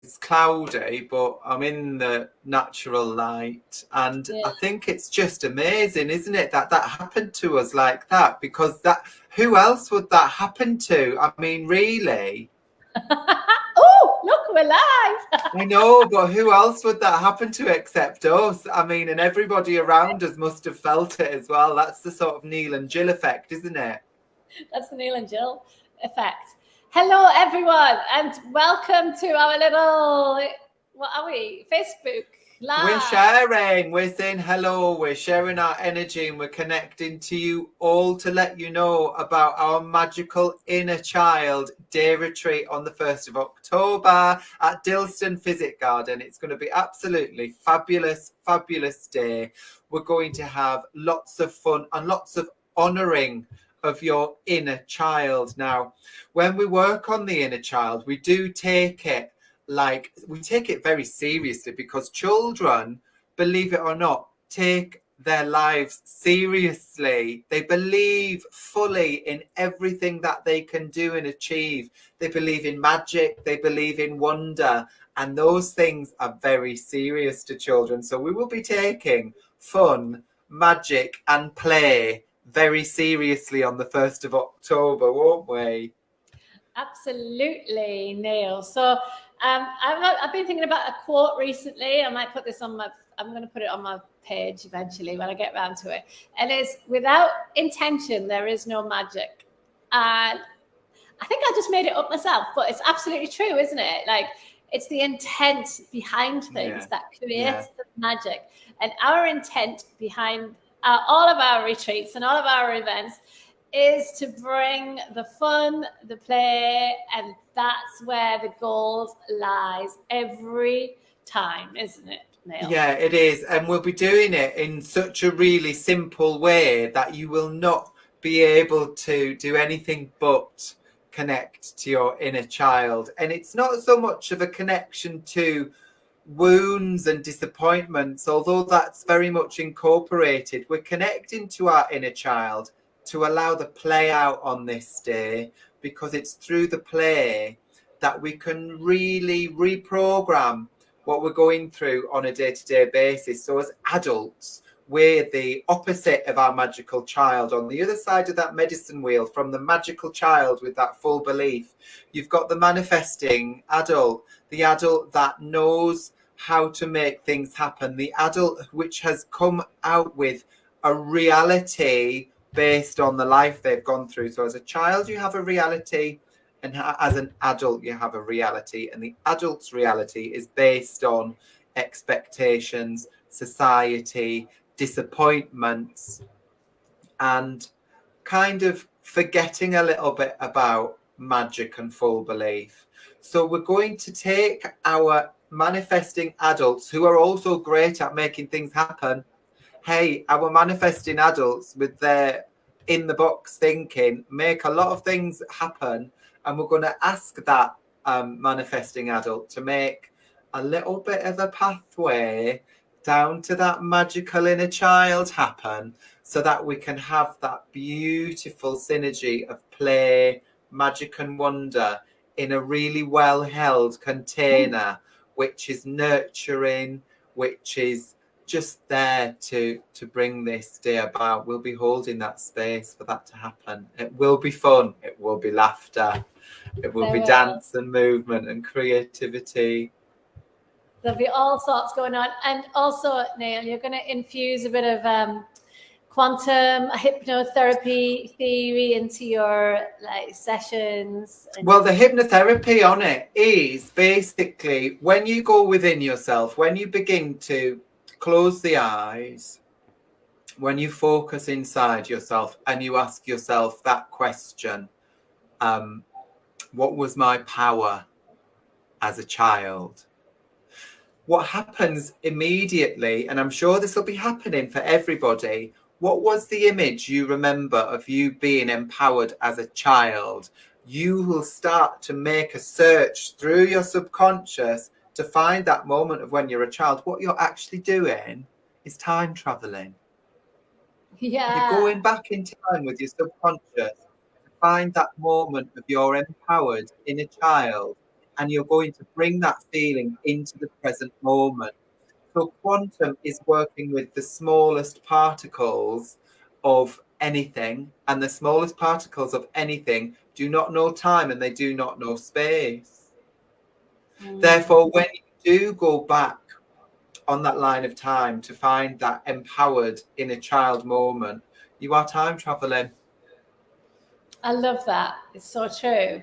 It's cloudy, but I'm in the natural light, and Yeah. I think it's just amazing, isn't it, that that happened to us like that? Because that, who else would that happen to? I mean, really? Oh, look, we're live. I know, but who else would that happen to except us? I mean, and everybody around us must have felt it as well. That's the sort of Neil and Jill effect, isn't it? That's the Neil and Jill effect. Hello, everyone, and welcome to our little, what are we, Facebook We're Live. sharing, we're saying hello, we're sharing our energy, and we're connecting to you all to let you know about our magical inner child day retreat on the 1st of October at Dilston Physic Garden. It's going to be absolutely fabulous, fabulous day. We're going to have lots of fun and lots of honouring of your inner child. Now, when we work on the inner child, we do take it very seriously, because children, believe it or not, take their lives seriously. They believe fully in everything that they can do and achieve. They believe in magic, they believe in wonder, and those things are very serious to children. So we will be taking fun, magic and play very seriously on the 1st of October, won't we? Absolutely, Neil. So I've been thinking about a quote recently. I might put this on I'm going to put it on my page eventually when I get around to it. And it's, without intention, there is no magic. And I think I just made it up myself, but it's absolutely true, isn't it? Like, it's the intent behind things that creates the magic. And our intent behind all of our retreats and all of our events is to bring the fun, the play, and that's where the gold lies every time, isn't it, Neil? Yeah, it is. And we'll be doing it in such a really simple way that you will not be able to do anything but connect to your inner child. And it's not so much of a connection to wounds and disappointments, although that's very much incorporated. We're connecting to our inner child to allow the play out on this day, because it's through the play that we can really reprogram what we're going through on a day-to-day basis. So as adults, we're the opposite of our magical child. On the other side of that medicine wheel, from the magical child with that full belief, you've got the manifesting adult, the adult that knows how to make things happen, the adult which has come out with a reality based on the life they've gone through. So as a child, you have a reality, and as an adult, you have a reality. And the adult's reality is based on expectations, society, disappointments, and kind of forgetting a little bit about magic and full belief. So we're going to take our manifesting adults, who are also great at making things happen. Hey, our manifesting adults with their in the box thinking make a lot of things happen, and we're going to ask that manifesting adult to make a little bit of a pathway down to that magical inner child happen, so that we can have that beautiful synergy of play, magic and wonder in a really well held container, which is nurturing, which is just there to bring this day about. We'll be holding that space for that to happen. It will be fun, it will be laughter, it will be dance and movement and creativity. There'll be all sorts going on. And also, Neil, you're going to infuse a bit of quantum hypnotherapy theory into your sessions. Well, the hypnotherapy on it is basically when you go within yourself, when you begin to close the eyes, when you focus inside yourself and you ask yourself that question, what was my power as a child? What happens immediately, and I'm sure this will be happening for everybody, what was the image you remember of you being empowered as a child? You will start to make a search through your subconscious to find that moment of when you're a child. What you're actually doing is time traveling. Yeah. You're going back in time with your subconscious to find that moment of your empowered inner child. and you're going to bring that feeling into the present moment. So quantum is working with the smallest particles of anything, and the smallest particles of anything do not know time and they do not know space. Therefore, when you do go back on that line of time to find that empowered inner child moment, you are time traveling. I love that. It's so true.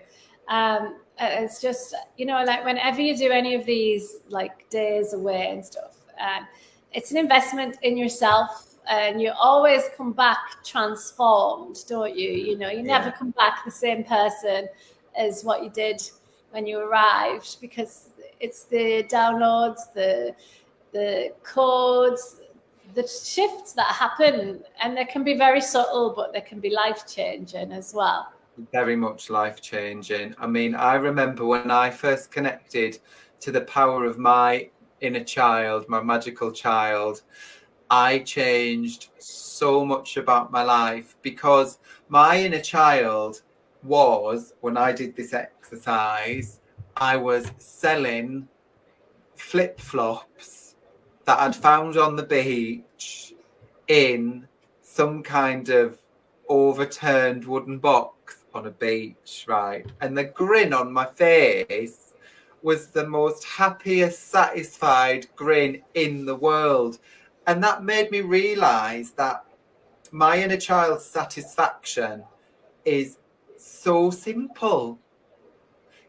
It's just, like whenever you do any of these like days away and stuff, it's an investment in yourself, and you always come back transformed, don't you? You never come back the same person as what you did when you arrived, because it's the downloads, the codes, the shifts that happen, and they can be very subtle, but they can be life-changing as well. Very much life-changing. I mean, I remember when I first connected to the power of my inner child, my magical child, I changed so much about my life, because my inner child was, when I did this exercise, I was selling flip-flops that I'd found on the beach in some kind of overturned wooden box on a beach, right? And the grin on my face was the most happiest, satisfied grin in the world. And that made me realize that my inner child's satisfaction is so simple.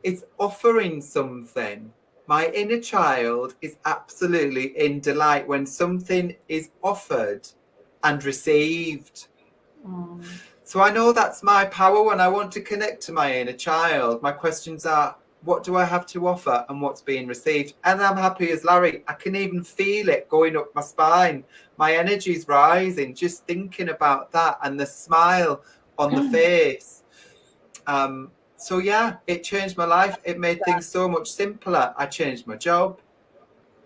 It's offering something. My inner child is absolutely in delight when something is offered and received. So I know that's my power when I want to connect to my inner child. My questions are, what do I have to offer and what's being received? And I'm happy as Larry. I can even feel it going up my spine. My energy's rising just thinking about that, and the smile on the face. So yeah, it changed my life. It made things so much simpler. I changed my job.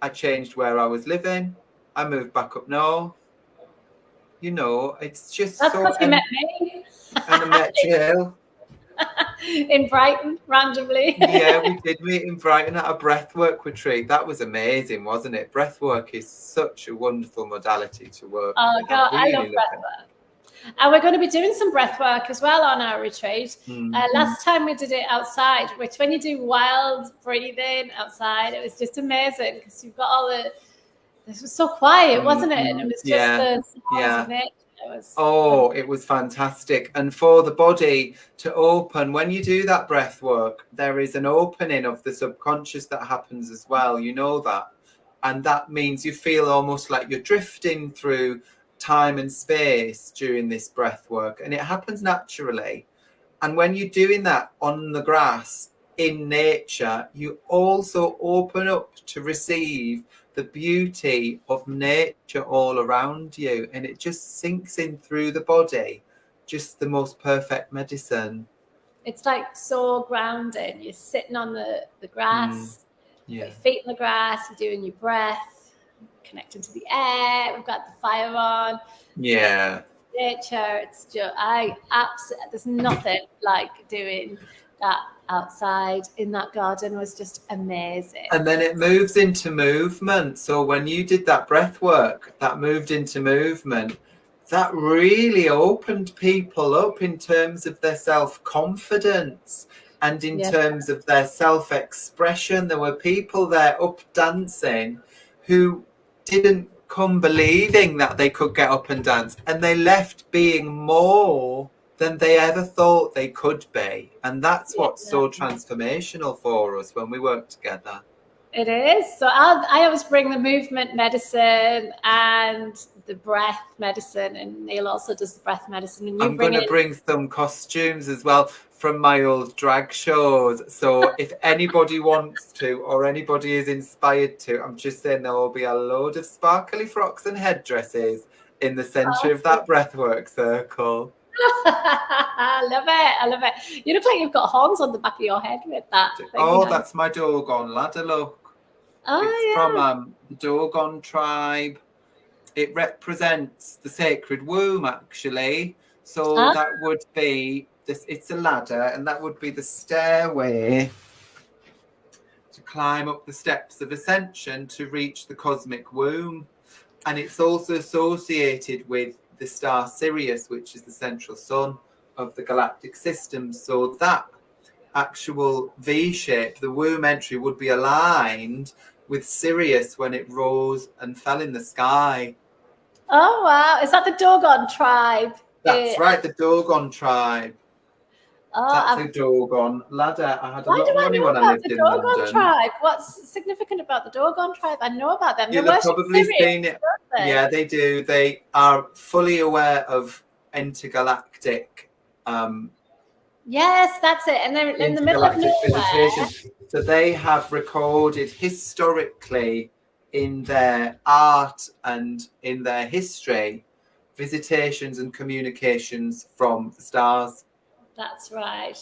I changed where I was living. I moved back up north. It's just That's so. because you met me. And I met Jill. In Brighton, randomly. Yeah, we did meet in Brighton at a breathwork retreat. That was amazing, wasn't it? Breathwork is such a wonderful modality to work Oh with. God, I love breathwork. And we're going to be doing some breath work as well on our retreat. Last time we did it outside, which when you do wild breathing outside, it was just amazing, because you've got all this was so quiet, wasn't it? And it was just the sounds of nature. It was fantastic. And for the body to open, when you do that breath work, there is an opening of the subconscious that happens as well. You know that. And that means you feel almost like you're drifting through time and space during this breath work, and it happens naturally. And when you're doing that on the grass in nature, you also open up to receive the beauty of nature all around you, and it just sinks in through the body. Just the most perfect medicine. It's like so grounding. You're sitting on the grass, your feet in the grass, you're doing your breath, connecting to the air. We've got the fire on. Yeah. Nature. It's just there's nothing like doing that outside in that garden. Was just amazing. And then it moves into movement. So when you did that breath work, that moved into movement, that really opened people up in terms of their self-confidence and in terms of their self-expression. There were people there up dancing who didn't come believing that they could get up and dance, and they left being more than they ever thought they could be. And that's what's so transformational for us when we work together. It is. So I always bring the movement medicine and the breath medicine, and Neil also does the breath medicine. And I'm going to bring some costumes as well from my old drag shows. So if anybody wants to, or anybody is inspired to, I'm just saying there will be a load of sparkly frocks and headdresses in the centre of that breathwork circle. I love it. You look like you've got horns on the back of your head with that. That's my Dogon ladder, look. It's from the Dogon tribe. It represents the sacred womb, actually. So that would be this. It's a ladder, and that would be the stairway climb up the steps of ascension to reach the cosmic womb. And it's also associated with the star Sirius, which is the central sun of the galactic system. So that actual V shape, the womb entry, would be aligned with Sirius when it rose and fell in the sky. Oh, wow. Is that the Dogon tribe? That's right, the Dogon tribe. Oh, That's a Dogon ladder. I had a why lot do of I money know when I about lived the in Dogon London. tribe? What's significant about the Dogon tribe? I know about them. They You'll have worship probably Sirius, seen it. don't they? Yeah, they do. They are fully aware of intergalactic Yes, that's it. And they're in the middle of intergalactic nowhere. visitation. So they have recorded historically in their art and in their history visitations and communications from the stars. That's right.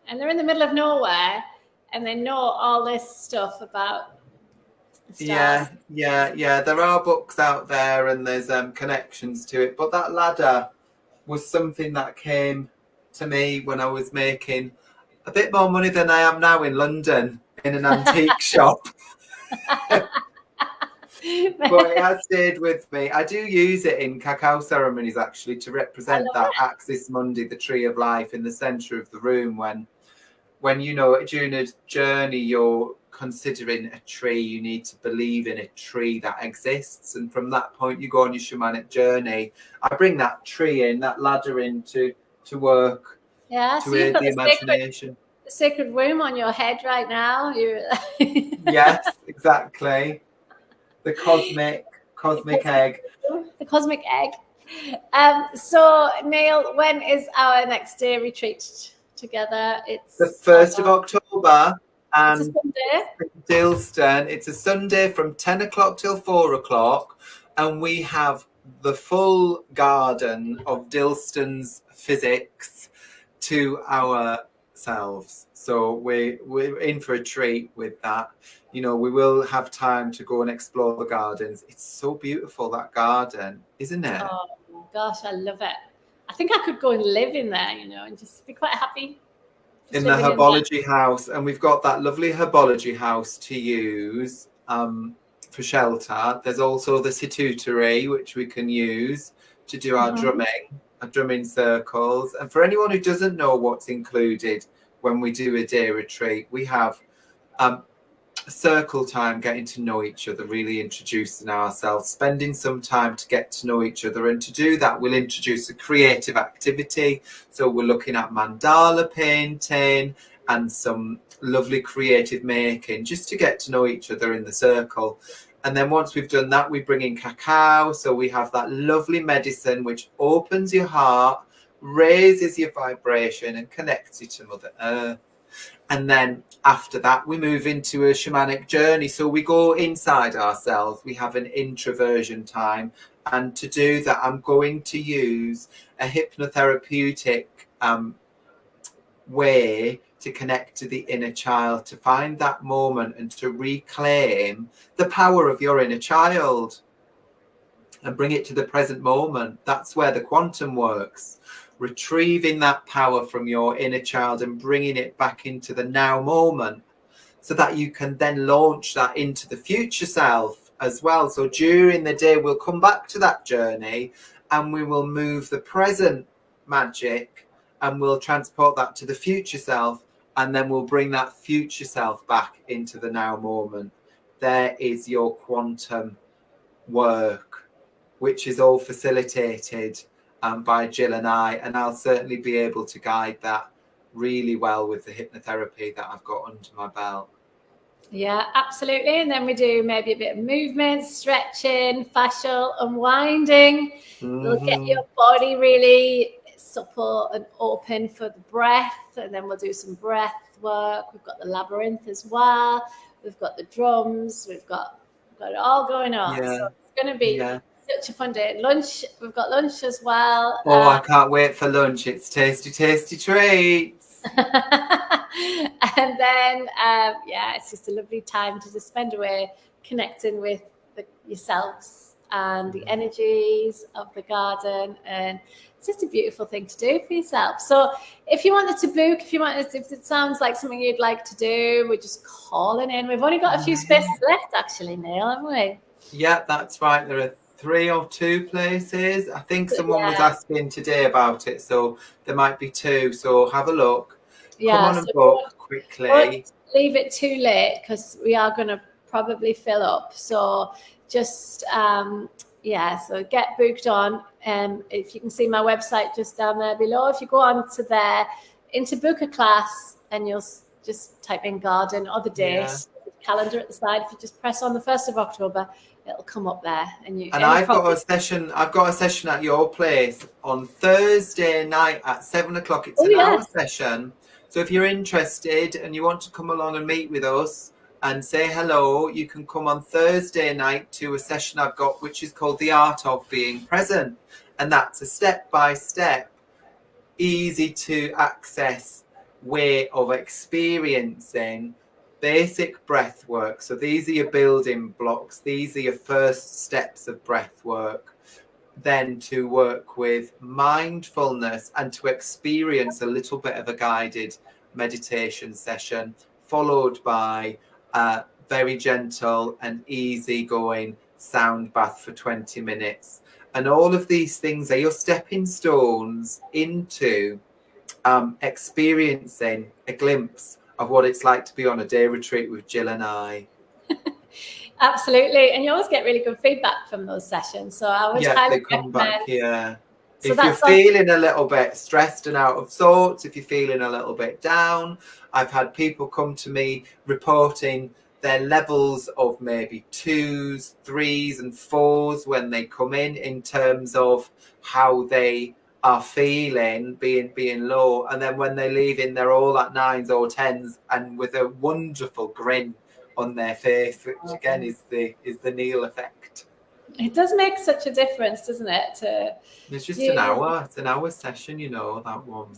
And they're in the middle of nowhere, and they know all this stuff about the stars. Yeah. There are books out there, and there's connections to it. But that ladder was something that came to me when I was making a bit more money than I am now in London in an antique shop. But it has stayed with me. I do use it in cacao ceremonies, actually, to represent that Axis Mundi, the tree of life, in the centre of the room. When you know, during a journey, you're considering a tree, you need to believe in a tree that exists. And from that point, you go on your shamanic journey. I bring that tree in, that ladder in to work, Yeah, to so you've aid got the imagination. the sacred womb on your head right now. Yes, exactly. The cosmic egg. The cosmic egg. So, Neil, when is our next day retreat together? It's The 1st of October. It's a Sunday. Dilston. It's a Sunday from 10 o'clock till 4 o'clock. And we have the full garden of Dilston's physics to ourselves. So we're in for a treat with that. You know, we will have time to go and explore the gardens. It's so beautiful, that garden, isn't it? Oh my gosh, I love it. I think I could go and live in there, you know, and just be quite happy. In the herbology house. And we've got that lovely herbology house to use for shelter. There's also the situtory, which we can use to do our drumming circles. And for anyone who doesn't know what's included when we do a day retreat, we have circle time, getting to know each other, really introducing ourselves, spending some time to get to know each other. And to do that, we'll introduce a creative activity. So we're looking at mandala painting and some lovely creative making, just to get to know each other in the circle. And then once we've done that, we bring in cacao. So we have that lovely medicine which opens your heart, raises your vibration, and connects you to Mother Earth. And then after that, we move into a shamanic journey. So we go inside ourselves. We have an introversion time. And to do that, I'm going to use a hypnotherapeutic way to connect to the inner child, to find that moment and to reclaim the power of your inner child and bring it to the present moment. That's where the quantum works. Retrieving that power from your inner child and bringing it back into the now moment, so that you can then launch that into the future self as well. So during the day, we'll come back to that journey and we will move the present magic and we'll transport that to the future self, and then we'll bring that future self back into the now moment. There is your quantum work, which is all facilitated by Jill and I'll certainly be able to guide that really well with the hypnotherapy that I've got under my belt. Yeah, absolutely. And then we do maybe a bit of movement, stretching, fascial unwinding. We'll get your body really supple and open for the breath, and then we'll do some breath work. We've got the labyrinth as well. We've got the drums. We've got it all going on. Yeah. So it's going to be such a fun day. Lunch, we've got lunch as well. Oh, I can't wait for lunch. It's tasty, tasty treats. And then, it's just a lovely time to just spend away connecting with yourselves and the energies of the garden, and it's just a beautiful thing to do for yourself. So if you wanted to book, if it sounds like something you'd like to do, we're just calling in. We've only got a few spaces left, actually, Neil, haven't we? Yeah, that's right. There are 3 or 2 places. I think someone was Yeah. asking today about it, so there might be 2. So have a look. Come on and So book quickly. don't leave it too late, because we are going to probably fill up. So just so get booked on. If you can see my website just down there below, if you go on to there into book a class, and you'll just type in garden or the date, calendar at the side. If you just press on the 1st of October, it'll come up there. And I've got a session at your place on Thursday night at 7 o'clock. It's an hour session. So if you're interested and you want to come along and meet with us and say hello, you can come on Thursday night to a session I've got, which is called The Art of Being Present. And that's a step-by-step, easy to access way of experiencing basic breath work. So these are your building blocks. These are your first steps of breath work. Then to work with mindfulness and to experience a little bit of a guided meditation session, followed by a very gentle and easygoing sound bath for 20 minutes. And all of these things are your stepping stones into experiencing a glimpse of what it's like to be on a day retreat with Jill and I. Absolutely. And you always get really good feedback from those sessions. So I would highly recommend. Back, So if you're feeling a little bit stressed and out of sorts, if you're feeling a little bit down, I've had people come to me reporting their levels of maybe 2s, 3s and 4s when they come in terms of how they are feeling, being low. And then when they leave in, they're all at 9s or 10s and with a wonderful grin on their face, which again is the Neil effect. It does make such a difference, doesn't it? It's just an hour. It's an hour session, that one.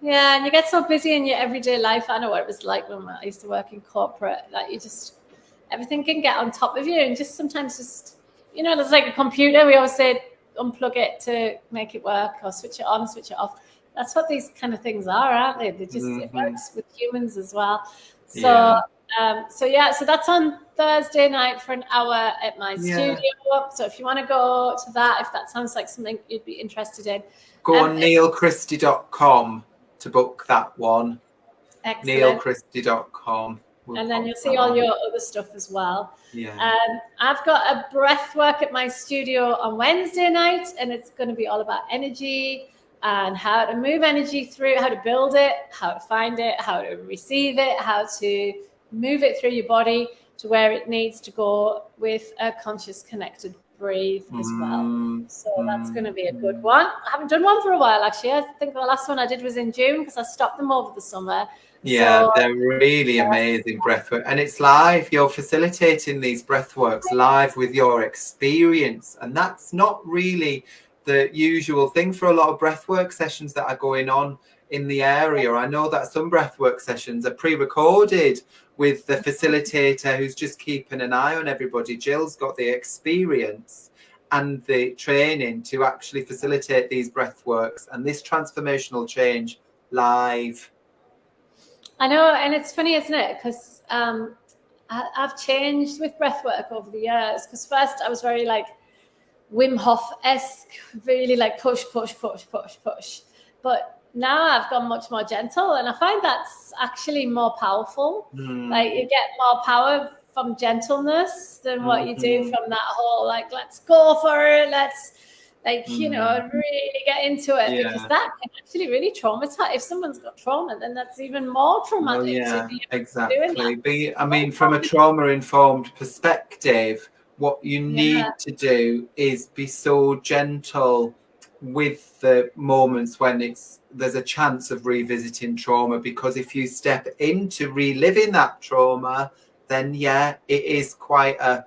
Yeah, and you get so busy in your everyday life. I know what it was like when I used to work in corporate, that you just, everything can get on top of you, and just sometimes it's like a computer. We always say unplug it to make it work, or switch it on, switch it off. That's what these kind of things are, aren't they? They just it works with humans as well. So so that's on Thursday night for an hour at my studio. So if you want to go to that, if that sounds like something you'd be interested in, go on neilchristie.com to book that one. Excellent. neilchristie.com. And then you'll see all your other stuff as well. Yeah. I've got a breath work at my studio on Wednesday night, and it's going to be all about energy and how to move energy through, how to build it, how to find it, how to receive it, how to move it through your body to where it needs to go with a conscious, connected breathe as well. So that's going to be a good one. I haven't done one for a while, actually. I think the last one I did was in June, because I stopped them over the summer. Yeah, they're really amazing breathwork, and it's live. You're facilitating these breathworks live with your experience, and that's not really the usual thing for a lot of breathwork sessions that are going on in the area. I know that some breathwork sessions are pre-recorded with the facilitator who's just keeping an eye on everybody. Jill's got the experience and the training to actually facilitate these breathworks and this transformational change live. I know, and it's funny, isn't it? Because I've changed with breathwork over the years. Because first I was very like Wim Hof-esque, really like push. But now I've gone much more gentle, and I find that's actually more powerful. Like you get more power from gentleness than what you do from that whole like, let's go for it, let's really get into it, because that can actually really traumatize. If someone's got trauma, then that's even more traumatic. Well, exactly. I mean, from a trauma-informed perspective, what you need to do is be so gentle with the moments when there's a chance of revisiting trauma, because if you step into reliving that trauma, then it is quite a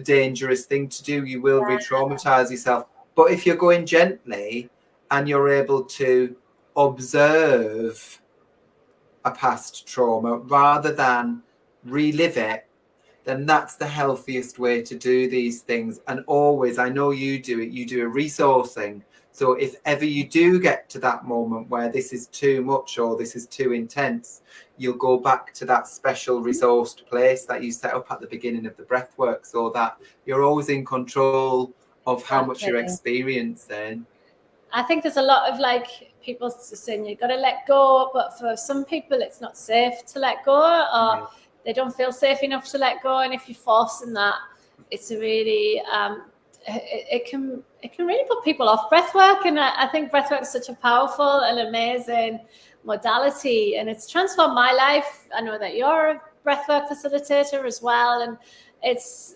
dangerous thing to do. You will re-traumatize yourself. But if you're going gently and you're able to observe a past trauma rather than relive it, then that's the healthiest way to do these things. And always, I know you do it, you do a resourcing. So if ever you do get to that moment where this is too much or this is too intense, you'll go back to that special resourced place that you set up at the beginning of the breath work, so that you're always in control of how much you're experiencing. I think there's a lot of like people saying you've got to let go, but for some people it's not safe to let go, or they don't feel safe enough to let go. And if you're forcing that, it's a really it can really put people off breath work. And I think breath work is such a powerful and amazing modality, and it's transformed my life. I know that you're a breathwork facilitator as well, and it's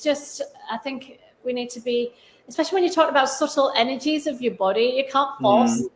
just, I think we need to be, especially when you talk about subtle energies of your body, you can't force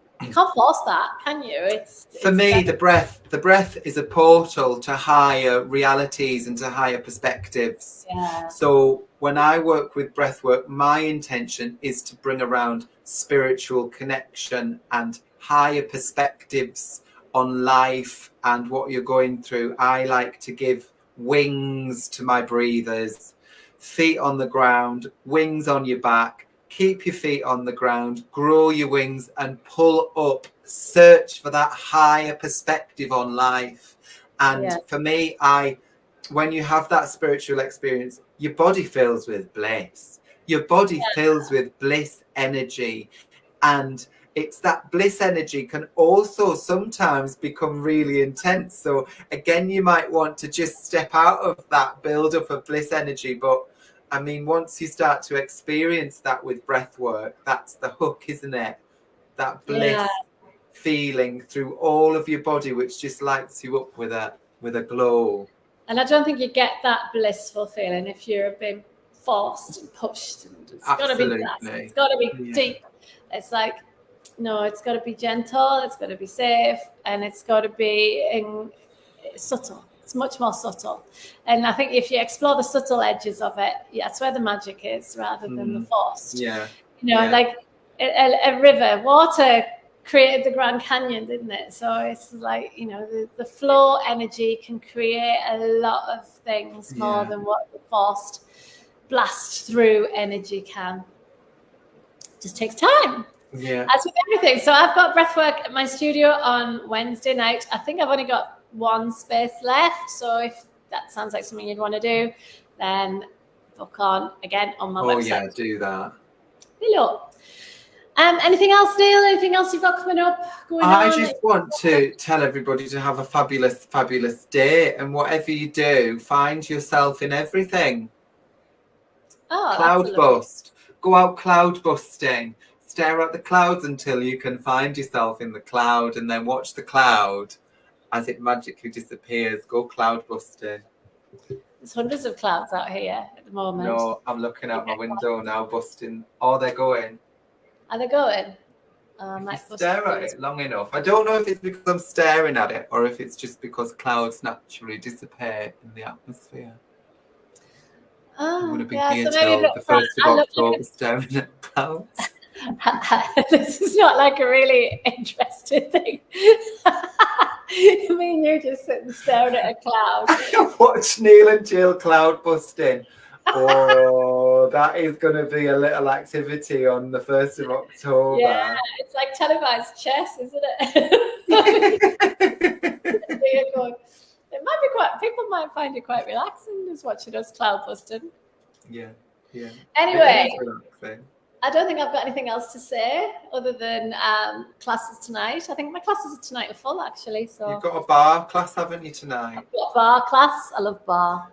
that, can you? It's for me, the breath is a portal to higher realities and to higher perspectives. So when I work with breath work, my intention is to bring around spiritual connection and higher perspectives on life and what you're going through. I like to give wings to my breathers, feet on the ground, wings on your back. Keep your feet on the ground, grow your wings and pull up. Search for that higher perspective on life. And for me, when you have that spiritual experience, your body fills with bliss. Your body fills with bliss energy. And it's that bliss energy can also sometimes become really intense. So again, you might want to just step out of that build-up of bliss energy. But I mean, once you start to experience that with breath work, that's the hook, isn't it? That bliss feeling through all of your body, which just lights you up with a glow. And I don't think you get that blissful feeling if you're being forced and pushed. And it's got to be blessed. It's got to be deep. It's like, no, it's got to be gentle. It's got to be safe, and it's got to be subtle. It's much more subtle. And I think if you explore the subtle edges of it, that's where the magic is, rather than the forced. Like a river, water created the Grand Canyon, didn't it? So it's like, the flow energy can create a lot of things more than what the forced blast through energy can. It just takes time. As with everything. So I've got breathwork at my studio on Wednesday night. I think I've only got one space left. So if that sounds like something you'd want to do, then book on again on my website. Oh yeah, do that. Hello. Anything else, Neil? Anything else you've got coming up? I just want to tell everybody to have a fabulous, fabulous day. And whatever you do, find yourself in everything. Cloud bust. Go out cloud busting. Stare at the clouds until you can find yourself in the cloud, and then watch the cloud as it magically disappears. Go cloud busting. There's hundreds of clouds out here at the moment. No, I'm looking out my window now, busting. Oh, they're going. Are they going? Stare at it long enough. I don't know if it's because I'm staring at it or if it's just because clouds naturally disappear in the atmosphere. I'm going to be here until the 1st of October staring at clouds. This is not like a really interesting thing. I mean, you're just sitting staring at a cloud. Watch Neil and Jill cloud busting. Oh, that is going to be a little activity on the 1st of October. Yeah, it's like televised chess, isn't it? It might be people might find it quite relaxing just watching us cloud busting. Yeah. Anyway, I don't think I've got anything else to say other than classes tonight. I think my classes tonight are full, actually. So you've got a bar class, haven't you, tonight? I've got a bar class. I love bar.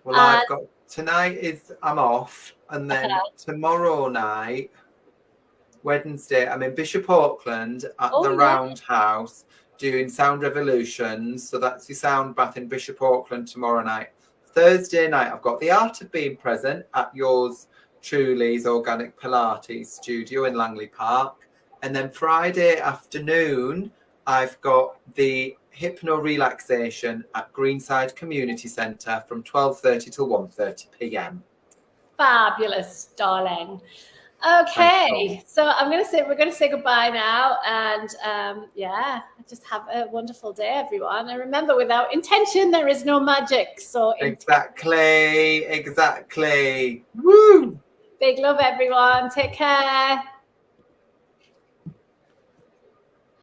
Well, I've got tonight I'm off, and then tomorrow night, Wednesday, I'm in Bishop Auckland at the Roundhouse doing Sound Revolutions. So that's your sound bath in Bishop Auckland tomorrow night. Thursday night, I've got the art of being present at yours truly's Organic Pilates studio in Langley Park. And then Friday afternoon, I've got the hypno relaxation at Greenside Community Centre from 12:30 till 1:30 p.m. Fabulous, darling. Okay, so we're going to say goodbye now, and just have a wonderful day, everyone. And remember, without intention, there is no magic. So exactly. Woo! Big love, everyone. Take care.